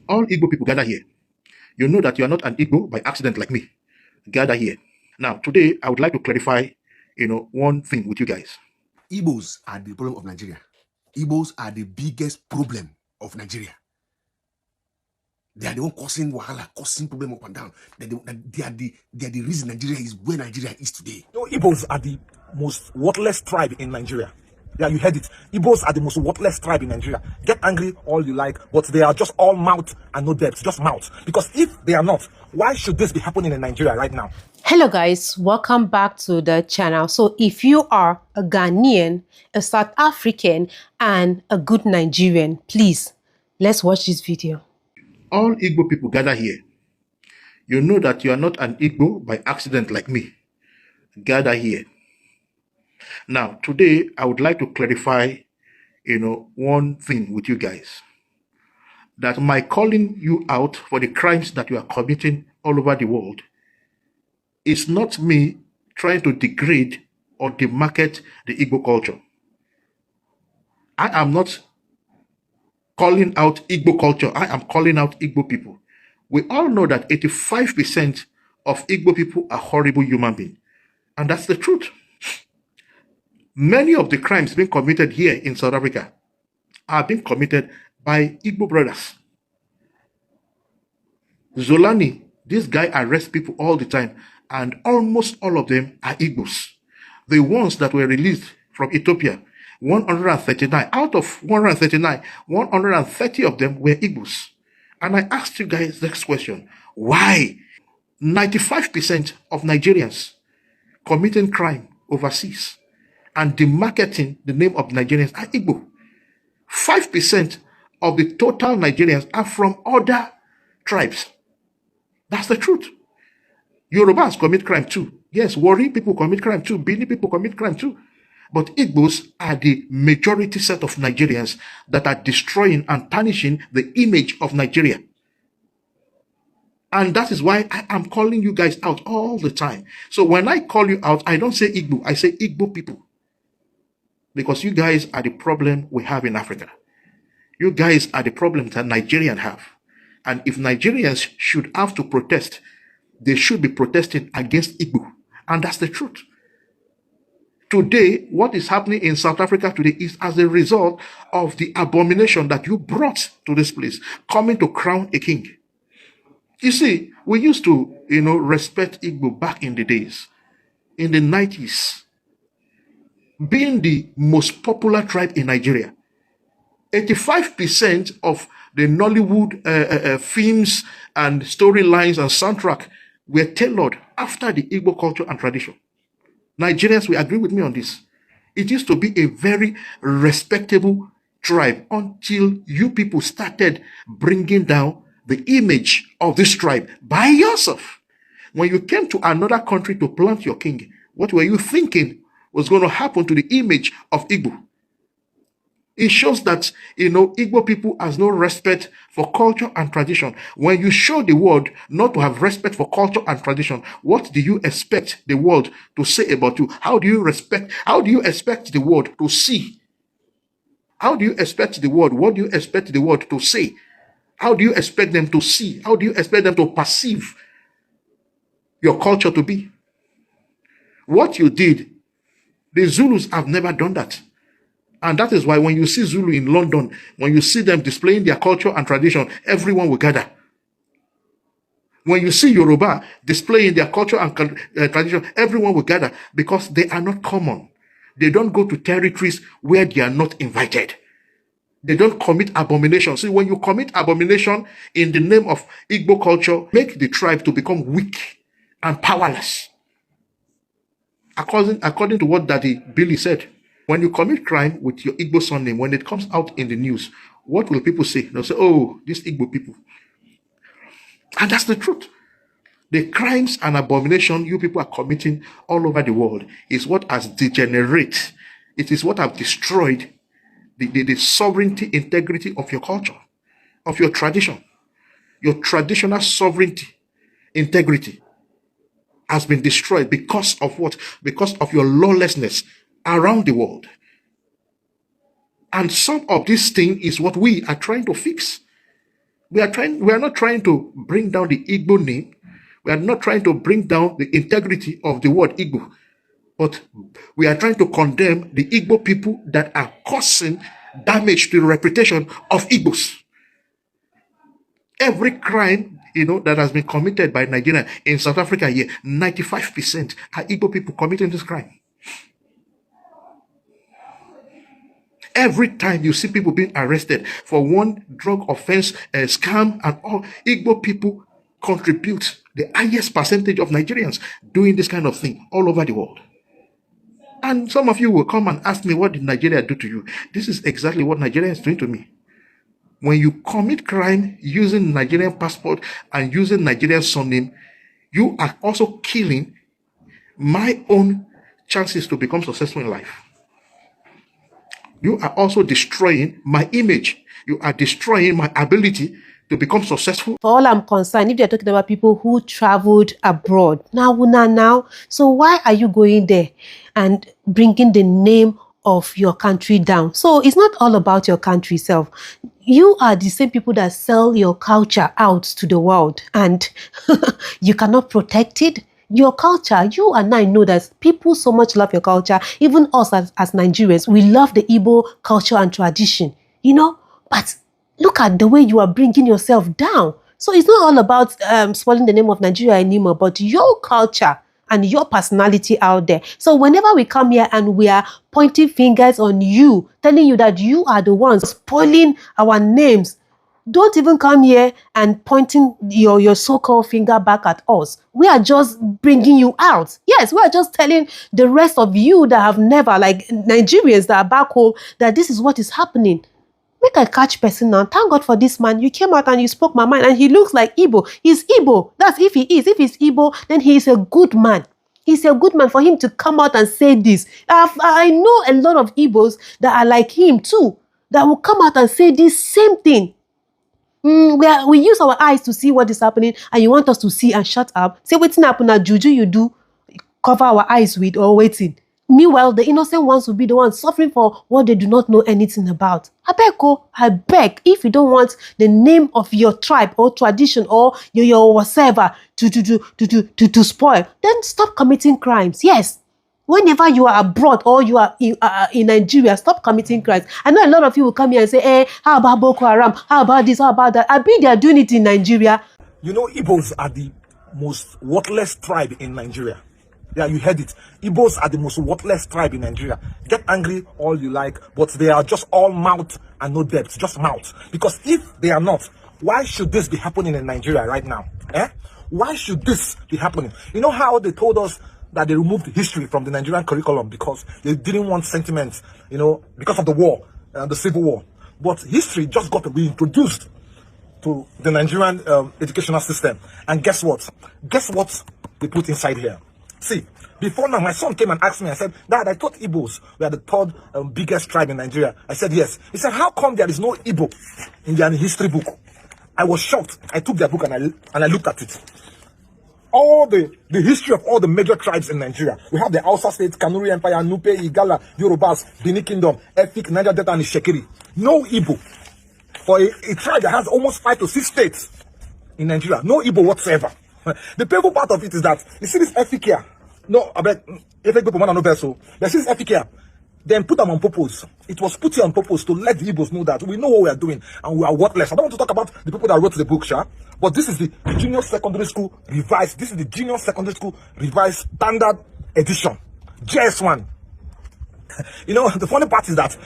All Igbo people gather here. You know that you are not an Igbo by accident like me. Gather here. Now, today, I would like to clarify, one thing with you guys. Igbos are the problem of Nigeria. Igbos are the biggest problem of Nigeria. They are the one causing wahala, causing problem up and down. They are the reason Nigeria is where Nigeria is today. You know, Igbos are the most worthless tribe in Nigeria. Yeah, you heard it. Igbos are the most worthless tribe in Nigeria. Get angry all you like, but they are just all mouth and no depth, just mouth. Because if they are not, why should this be happening in Nigeria right now? Hello guys, welcome back to the channel. So if you are a Ghanaian, a South African, and a good Nigerian, please, let's watch this video. All Igbo people gather here. You know that you are not an Igbo by accident like me. Gather here. Now, today, I would like to clarify, one thing with you guys. That my calling you out for the crimes that you are committing all over the world is not me trying to degrade or demarket the Igbo culture. I am not calling out Igbo culture. I am calling out Igbo people. We all know that 85% of Igbo people are horrible human beings. And that's the truth. Many of the crimes being committed here in South Africa are being committed by Igbo brothers. Zolani, this guy arrests people all the time, and almost all of them are Igbos. The ones that were released from Ethiopia, 139, out of 139, 130 of them were Igbos. And I asked you guys this question: why 95% of Nigerians committing crime overseas and demarketing the name of Nigerians are Igbo? 5% of the total Nigerians are from other tribes. That's the truth. Yorubas commit crime too. Yes, Wari people commit crime too. Bini people commit crime too. But Igbos are the majority set of Nigerians that are destroying and tarnishing the image of Nigeria. And that is why I am calling you guys out all the time. So when I call you out, I don't say Igbo, I say Igbo people. Because you guys are the problem we have in Africa. You guys are the problem that Nigerians have. And if Nigerians should have to protest, they should be protesting against Igbo. And that's the truth. Today, what is happening in South Africa today is as a result of the abomination that you brought to this place, coming to crown a king. You see, we used to, respect Igbo back in the days, in the 90s, being the most popular tribe in Nigeria. 85% of the Nollywood films and storylines and soundtrack were tailored after the Igbo culture and tradition. Nigerians will agree with me on this. It used to be a very respectable tribe until you people started bringing down the image of this tribe by yourself. When you came to another country to plant your king, what were you thinking was going to happen to the image of Igbo? It shows that, Igbo people has no respect for culture and tradition. When you show the world not to have respect for culture and tradition, what do you expect the world to say about you? How do you expect the world to see? How do you expect the world? What do you expect the world to say? How do you expect them to see? How do you expect them to perceive your culture to be? What you did, the Zulus have never done that. And that is why when you see Zulu in London, when you see them displaying their culture and tradition, everyone will gather. When you see Yoruba displaying their culture and tradition, everyone will gather, because they are not common. They don't go to territories where they are not invited. They don't commit abomination. See, when you commit abomination in the name of Igbo culture, make the tribe to become weak and powerless. According to what Daddy Billy said, when you commit crime with your Igbo surname, when it comes out in the news, what will people say? They'll say, oh, these Igbo people. And that's the truth. The crimes and abomination you people are committing all over the world is what has degenerated. It is what have destroyed the sovereignty, integrity of your culture, of your tradition. Your traditional sovereignty, integrity has been destroyed because of what? Because of your lawlessness around the world. And some of this thing is what we are trying to fix. We are not trying to bring down the Igbo name. We are not trying to bring down the integrity of the word Igbo. But we are trying to condemn the Igbo people that are causing damage to the reputation of Igbos. Every crime, that has been committed by Nigeria in South Africa here, 95% are Igbo people committing this crime. Every time you see people being arrested for one drug offense, scam, and all, Igbo people contribute the highest percentage of Nigerians doing this kind of thing all over the world. And some of you will come and ask me, what did Nigeria do to you? This is exactly what Nigeria is doing to me. When you commit crime using Nigerian passport and using Nigerian surname, you are also killing my own chances to become successful in life. You are also destroying my image. You are destroying my ability to become successful. For all I'm concerned, if they're talking about people who traveled abroad, now, so why are you going there and bringing the name of your country down? So it's not all about your country itself. You are the same people that sell your culture out to the world, and you cannot protect it. Your culture, you and I know that people so much love your culture. Even us as Nigerians, we love the Igbo culture and tradition, but look at the way you are bringing yourself down. So it's not all about spoiling the name of Nigeria anymore, but your culture and your personality out there. So whenever we come here and we are pointing fingers on you, telling you that you are the ones spoiling our names, don't even come here and pointing your so-called finger back at us. We are just bringing you out. Yes, we are just telling the rest of you that have never, like Nigerians that are back home, that this is what is happening. Make a catch person now. Thank God for this man. You came out and you spoke my mind, and he looks like Igbo. He's Igbo. That's if he is. If he's Igbo, then he is a good man. He's a good man for him to come out and say this. I know a lot of Igbos that are like him too, that will come out and say this same thing. We use our eyes to see what is happening, and you want us to see and shut up. Say, waiting happen na juju you do, cover our eyes with or waiting. Meanwhile, the innocent ones will be the ones suffering for what they do not know anything about. I beg, if you don't want the name of your tribe or tradition or your whatever to spoil, then stop committing crimes. Yes. Whenever you are abroad or you are in Nigeria, stop committing crimes. I know a lot of you will come here and say, how about Boko Haram? How about this? How about that? I bet they are doing it in Nigeria. Igbos are the most worthless tribe in Nigeria. Yeah, you heard it. Igbos are the most worthless tribe in Nigeria. Get angry all you like, but they are just all mouth and no depth. Just mouth. Because if they are not, why should this be happening in Nigeria right now? Why should this be happening? You know how they told us that they removed history from the Nigerian curriculum because they didn't want sentiments, because of the war, the civil war. But history just got to be introduced to the Nigerian educational system. And guess what? Guess what they put inside here? See, before now, my son came and asked me, I said, Dad, I thought Igbos were the third biggest tribe in Nigeria. I said, yes. He said, how come there is no Igbo in their history book? I was shocked. I took their book and I looked at it. All the history of all the major tribes in Nigeria. We have the Hausa state, Kanuri Empire, Nupe, Igala, Yorubas, Benin Kingdom, Efik, Niger Delta, and Ishekiri. No Igbo. For a tribe that has almost 5 to 6 states in Nigeria. No Igbo whatsoever. The painful part of it is that, you see this Efik here? No, I bet, if Igbo man no vessel. There's this Efik here. Then put them on purpose. It was put here on purpose to let the Igbos know that we know what we are doing and we are worthless. I don't want to talk about the people that wrote the book, but this is the junior secondary school revised. This is the junior secondary school revised standard edition, JS1. The funny part is that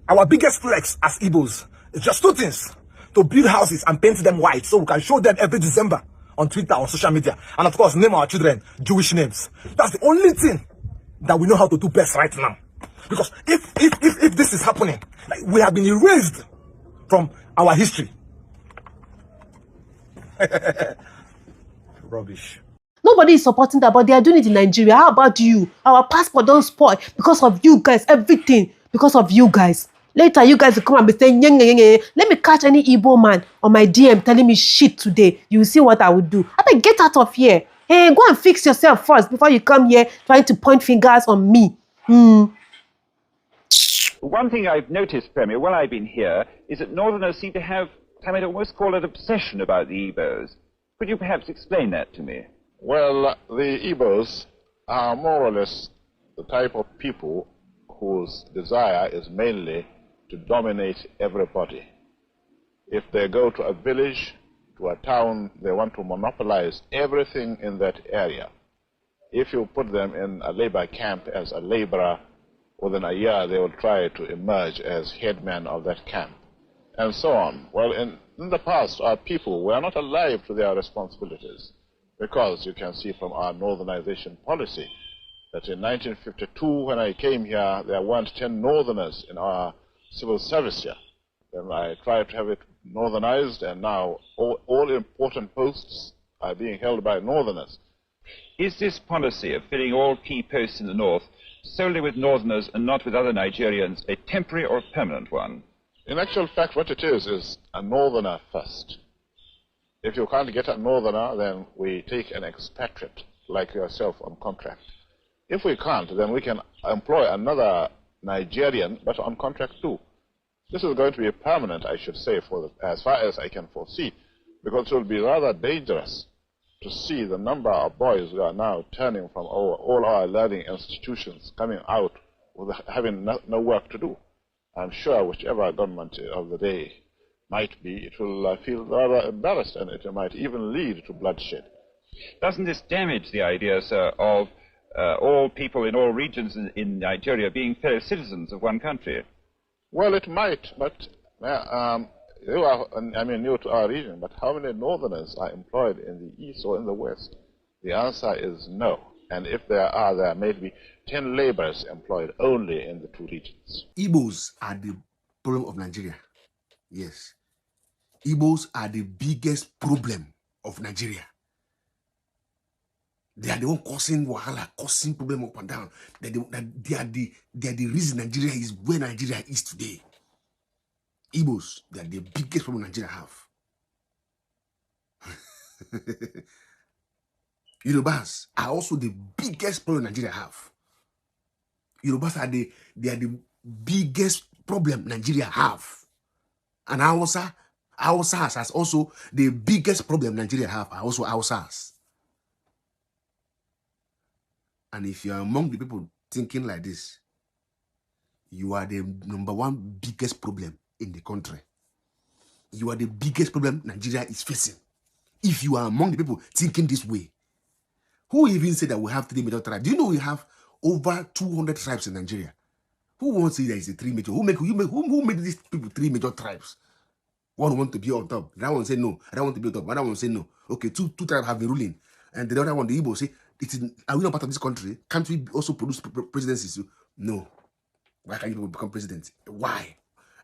our biggest flex as Igbos is just 2 things: to build houses and paint them white so we can show them every December on Twitter, on social media, and of course name our children Jewish names. That's the only thing that we know how to do best right now. Because if this is happening, like, we have been erased from our history. Rubbish. Nobody is supporting that, but they are doing it in Nigeria. How about you? Our passport don't spoil because of you guys. Everything because of you guys. Later, you guys will come and be saying, nye, nye, nye. Let me catch any Igbo man on my DM telling me shit today. You will see what I would do. I mean, get out of here. Hey, go and fix yourself first before you come here trying to point fingers on me. One thing I've noticed, Premier, while I've been here, is that Northerners seem to have I might almost call it obsession about the Igbos. Could you perhaps explain that to me? Well, the Igbos are more or less the type of people whose desire is mainly to dominate everybody. If they go to a village, to a town, they want to monopolize everything in that area. If you put them in a labor camp as a laborer, within a year they will try to emerge as headman of that camp, and so on. Well, in the past, our people were not alive to their responsibilities, because you can see from our northernization policy that in 1952, when I came here, there weren't 10 northerners in our civil service here. Then I tried to have it northernized, and now all important posts are being held by northerners. Is this policy of filling all key posts in the north solely with northerners and not with other Nigerians a temporary or a permanent one? In actual fact, what it is a northerner first. If you can't get a northerner, then we take an expatriate like yourself on contract. If we can't, then we can employ another Nigerian, but on contract too. This is going to be permanent, I should say, as far as I can foresee, because it will be rather dangerous to see the number of boys who are now turning from all our learning institutions coming out with having no work to do. I'm sure whichever government of the day might be, it will feel rather embarrassed, and it might even lead to bloodshed. Doesn't this damage the idea, sir, of all people in all regions in Nigeria being fellow citizens of one country? Well, it might, but you are, new to our region, but how many northerners are employed in the east or in the west? The answer is no. And if there may be 10 laborers employed only in the two regions. Igbos are the problem of Nigeria. Yes. Igbos are the biggest problem of Nigeria. They are the one causing wahala, causing problem up and down. They are the reason Nigeria is where Nigeria is today. Igbos, they are the biggest problem Nigeria have. Yorubas are also the biggest problem Nigeria have. Yorubas are the biggest problem Nigeria have. And Hausa has also the biggest problem Nigeria have, are also Hausas. And if you are among the people thinking like this, you are the #1 biggest problem in the country. You are the biggest problem Nigeria is facing. If you are among the people thinking this way, who even said that we have 3 major tribes? Do you know we have over 200 tribes in Nigeria? Who wants to say there is a 3 major? Who made these people 3 major tribes? One want to be on top. That one say no. I don't want to be on top. Another one say no. Okay, two tribes have been ruling, and the other one, the Igbo, say, are we not part of this country? Can't we also produce presidencies? No. Why can't you become president? Why?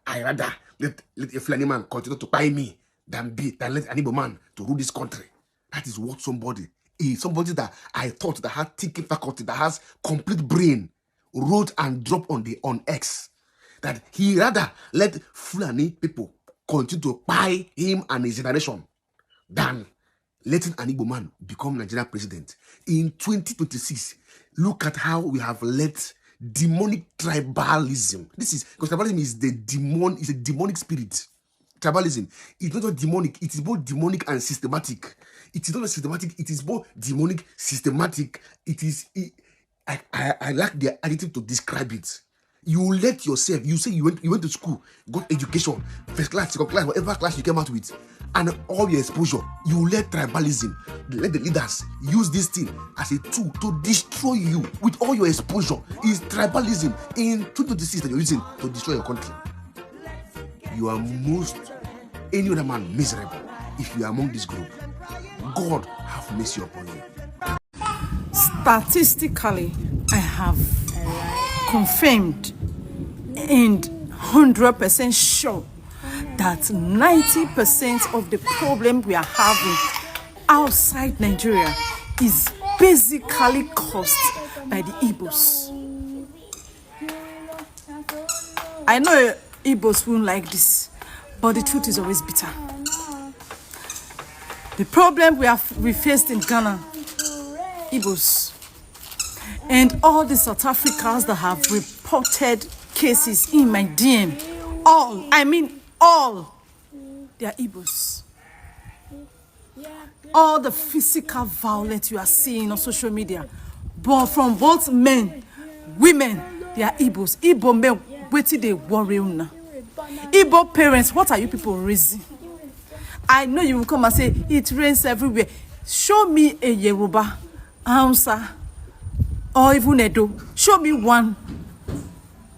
I rather let a Fulani man continue to buy me than let an Igbo man to rule this country. That is what somebody that I thought that had thinking faculty, that has complete brain, wrote and dropped on X, that he rather let Fulani people continue to buy him and his generation than letting an Igbo man become Nigerian president. In 2026, look at how we have let demonic tribalism. This is because tribalism is a demonic spirit. Tribalism is not just demonic, it is both demonic and systematic. It is not systematic, it is both demonic, systematic. I lack the adjective to describe it. You let yourself, you say you went to school, got education, first class, second class, whatever class you came out with, and all your exposure, you let tribalism, let the leaders use this thing as a tool to destroy you with all your exposure. Is tribalism in 2026 that you're using to destroy your country. You are any other man miserable if you are among this group. God have mercy upon you. Statistically, I have confirmed and 100% sure that 90% of the problem we are having outside Nigeria is basically caused by the Igbos. I know Igbos won't like this, but the truth is always bitter. The problem we faced in Ghana, Igbos, and all the South Africans that have reported cases in my DM, all, they are Igbos. All the physical violence you are seeing on social media, but from both men, women, they are Igbos. Igbo men, wait till they worry now. Igbo parents, what are you people raising? I know you will come and say, it rains everywhere. Show me a Yoruba, Hausa, or even Edo. Show me one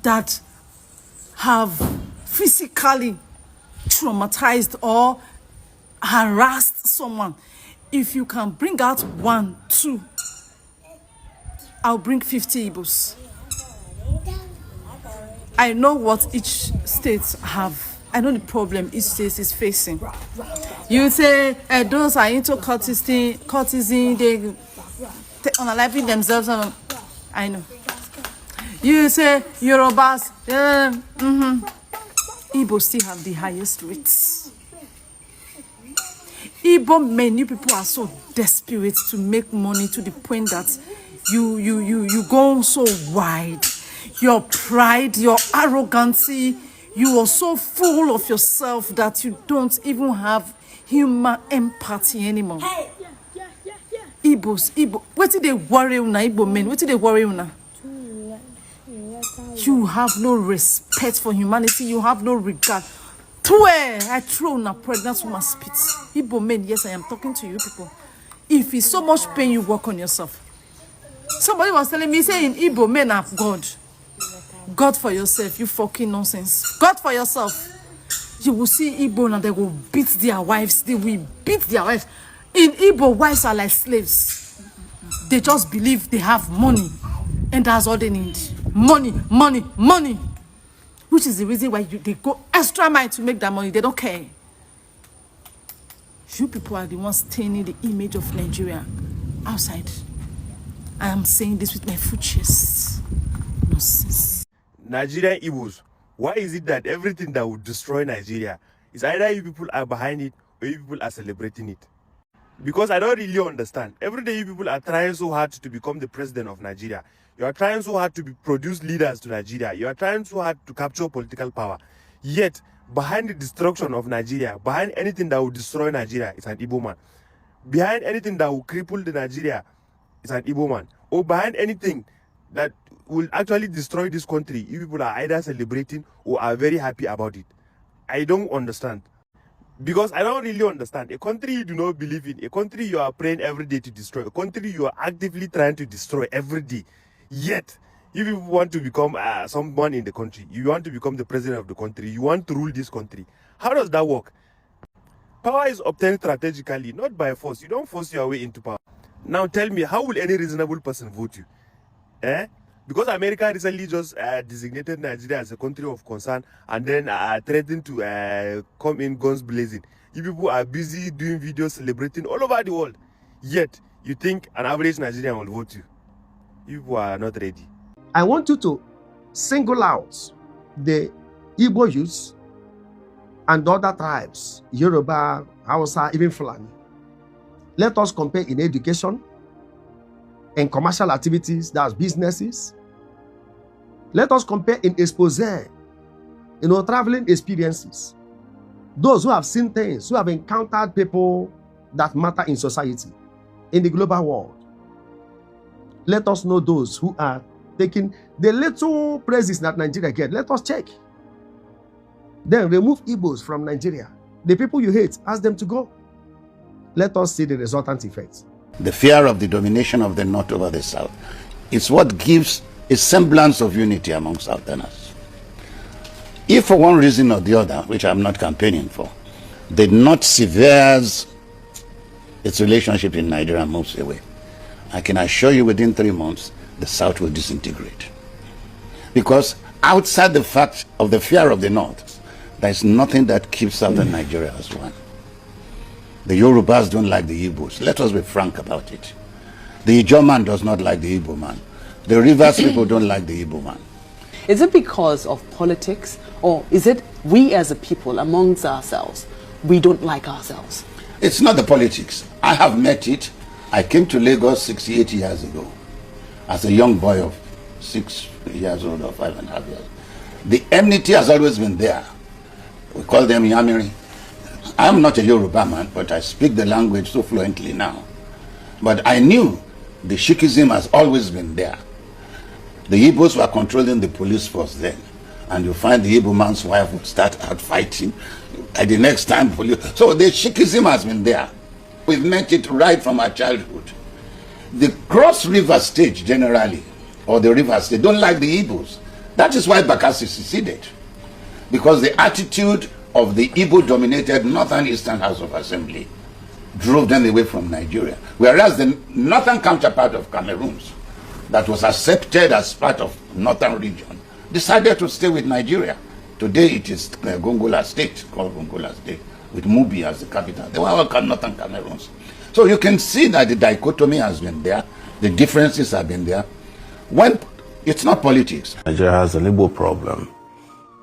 that have physically traumatized or harassed someone. If you can bring out 1, 2, I'll bring 50 Igbos. I know what each state have. I know the problem each state is facing. You say those are into courtesan, they unaliving themselves. I know. You say Yorubas, Igbo still have the highest rates. Igbo men, you people are so desperate to make money to the point that you go so wide. Your pride, your arrogancy, you are so full of yourself that you don't even have human empathy anymore. Igbo, what did they worry una, Igbo men? What did they worry una? You have no respect for humanity. You have no regard. I throw una pregnant woman spit. Igbo men, yes, I am talking to you people. If it's so much pain, you work on yourself. Somebody was telling me, saying Igbo men are God. God for yourself, you fucking nonsense. God for yourself. You will see Igbo and they will beat their wives. They will beat their wives. In Igbo, wives are like slaves. They just believe they have money. And that's all they need. Money, money, money. Which is the reason why they go extra mile to make that money. They don't care. You people are the ones staining the image of Nigeria outside. I am saying this with my full chest. Nonsense. Nigerian Igbos, why is it that everything that would destroy Nigeria is either you people are behind it or you people are celebrating it? Because I don't really understand. Every day you people are trying so hard to become the president of Nigeria. You are trying so hard to produce leaders to Nigeria. You are trying so hard to capture political power. Yet, behind the destruction of Nigeria, behind anything that will destroy Nigeria, is an Igbo man. Behind anything that will cripple the Nigeria, is an Igbo man. Or behind anything that will actually destroy this country, you people are either celebrating or are very happy about it. I don't understand. Because I don't really understand. A country you do not believe in, a country you are praying every day to destroy, a country you are actively trying to destroy every day. Yet, if you want to become someone in the country, you want to become the president of the country, you want to rule this country. How does that work? Power is obtained strategically, not by force. You don't force your way into power. Now tell me, how will any reasonable person vote you? Because America recently just designated Nigeria as a country of concern and then threatened to come in guns blazing. You people are busy doing videos celebrating all over the world. Yet, you think an average Nigerian will vote you. You people are not ready. I want you to single out the Igbo youths and other tribes, Yoruba, Hausa, even Fulani. Let us compare in education, in commercial activities, that's businesses. Let us compare in expose, traveling experiences. Those who have seen things, who have encountered people that matter in society, in the global world. Let us know those who are taking the little praises that Nigeria get. Let us check. Then remove Igbos from Nigeria. The people you hate, ask them to go. Let us see the resultant effects. The fear of the domination of the North over the South is what gives a semblance of unity among Southerners. If for one reason or the other, which I'm not campaigning for, the North severs its relationship in Nigeria and moves away, I can assure you within 3 months, the South will disintegrate. Because outside the fact of the fear of the North, there is nothing that keeps Southern Nigeria as one. The Yorubas don't like the Igbos. Let us be frank about it. The Ijaw man does not like the Igbo man. The Rivers people don't like the Igbo man. Is it because of politics, or is it we as a people amongst ourselves, we don't like ourselves? It's not the politics. I have met it. I came to Lagos 68 years ago as a young boy of 6 years old or 5.5 years. The enmity has always been there. We call them Yamiri. I'm not a Yoruba man, but I speak the language so fluently now. But I knew the Sikhism has always been there. The Igbos were controlling the police force then. And you find the Igbo man's wife would start out fighting. At the next time, police. So the Sikhism has been there. We've met it right from our childhood. The cross river state generally, or the river state, don't like the Igbos. That is why Bakassi seceded. Because the attitude of the Igbo-dominated Northern Eastern House of Assembly drove them away from Nigeria. Whereas the northern counterpart of Cameroon, that was accepted as part of northern region, decided to stay with Nigeria. Today it is Gongola State, called Gongola State, with Mubi as the capital. They were all northern Cameroons. So you can see that the dichotomy has been there, the differences have been there. When it's not politics. Nigeria has an Igbo problem.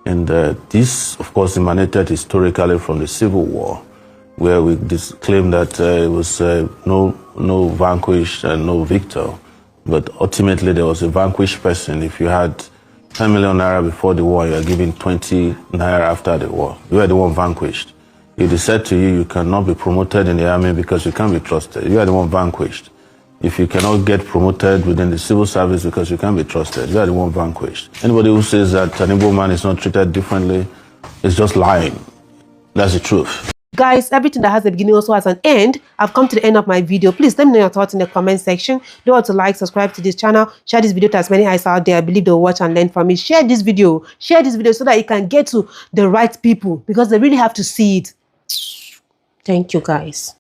And this, of course, emanated historically from the Civil War, where we claim that it was no vanquished and no victor. But ultimately, there was a vanquished person. If you had 10 million naira before the war, you are giving 20 naira after the war. You are the one vanquished. It is said to you, you cannot be promoted in the army because you can't be trusted. You are the one vanquished. If you cannot get promoted within the civil service because you can't be trusted, you are the one vanquished. Anybody who says that an Igbo man is not treated differently is just lying. That's the truth. Guys, everything that has a beginning also has an end. I've come to the end of my video. Please let me know your thoughts in the comment section. Don't forget to like, subscribe to this channel, share this video to as many eyes out there. I believe they'll watch and learn from it. Share this video so that it can get to the right people, because they really have to see it. Thank you, guys.